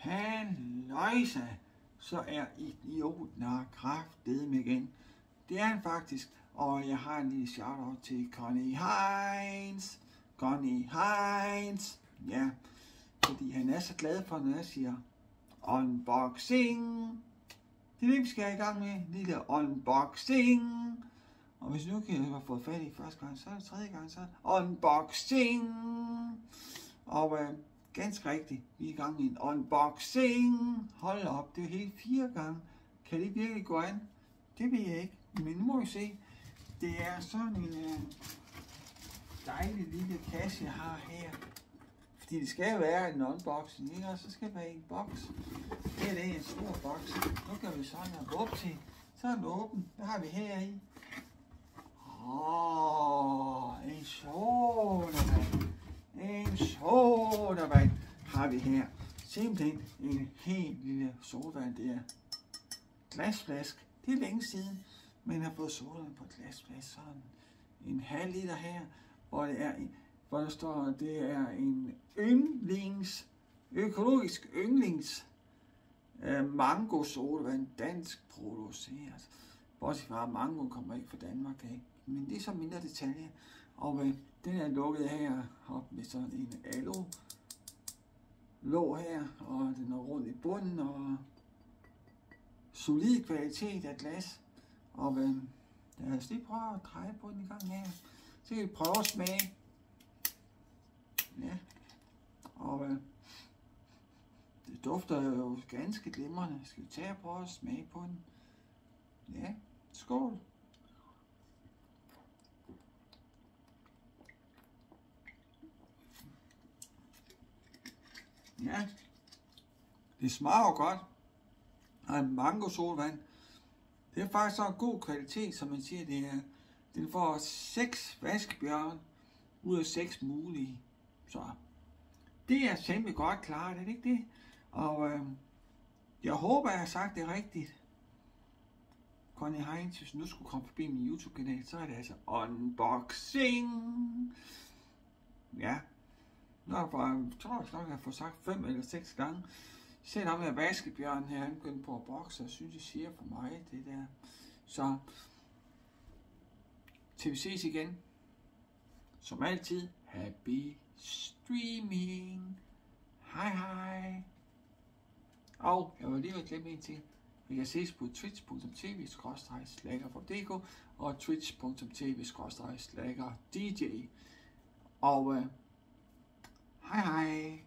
Halløjsa, så er idioten her kraftedeme igen. Det er han faktisk, og jeg har en lille shout-out til Connie Heinz. Connie Heinz, ja, fordi han er så glad for, når jeg siger unboxing. Det er det, vi skal have i gang med, lille unboxing. Og hvis nu kan jeg have fået fat i første gang, så er det tredje gang, så unboxing. Og ganske rigtigt, vi er i gang med en unboxing. Hold op, det er helt 4 gange. Kan det virkelig gå an? Det ved jeg ikke, men nu må vi se. Det er sådan en dejlig lille kasse, jeg har her. Fordi det skal være en unboxing, ikke? Og så skal det være en boks. Her er en stor boks. Nu kan vi sådan her åbne til. Så er den åben. Hvad har vi her i? En sodavand. En sodavand har vi her. Simpelthen en helt lille sodavand. Det er glasflask. Det er længe siden, men har fået sodavand på glasflask. Sådan en halv liter her, hvor det er hvor der står, at det er en økologisk yndlings mango sodavand, dansk produceret. Bortset fra, at mango kommer ikke fra Danmark af. Men det er så mindre detaljer. Og den er lukket her op med sådan en alu låg her, og den er rundt i bunden, og solid kvalitet af glas. Og lad os lige prøve at dreje på den i gang her. Så kan vi prøve at smage. Ja, og det dufter jo ganske glimrende. Skal vi tage og prøve at smage på den? Ja, skål! Ja, det smager godt af en mango sodavand. Det er faktisk så en god kvalitet, som man siger, det er. Den får 6 vaskebjørn ud af 6 mulige. Så det er simpelthen godt klart, er det ikke det? Og jeg håber, jeg har sagt det rigtigt. Connie Heinz, hvis nu skulle komme forbi min YouTube-kanal, så er det altså unboxing. Ja, nu tror jeg, jeg får sagt 5 eller 6 gange. Selvom med vaskebjørn her, han begyndte på at bokse, og synes, det siger for mig, det der. Så til vi ses igen. Som altid, happy streaming. Hej hej. Og jeg var lige ved at glemme en ting. Vi kan ses på twitch.tv/slagger.dk og twitch.tv/slagger.dj. Og hej hej.